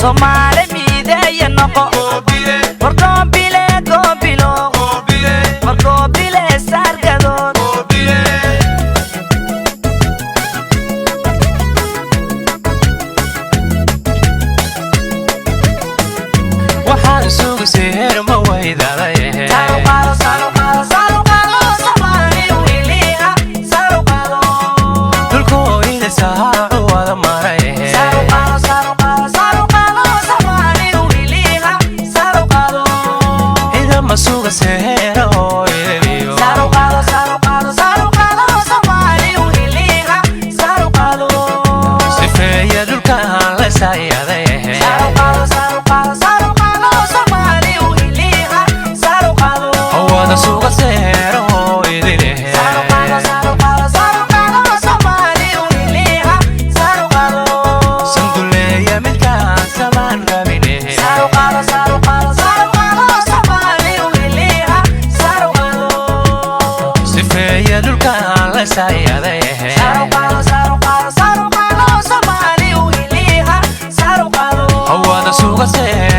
Somali midaya noqo warko bile sargadod waxaan suuq seer ma waydaday suuqa seero iyo Somali wiliha sarqado sifeeya dhulka la sayaaday Somali wiliha sarqado wada suuqa seero idile Somali wiliha sarqado sanduleeya midka saban rabine sifeeya dhulka la sayaaday Somali wiliha sarqado wada suuqa seero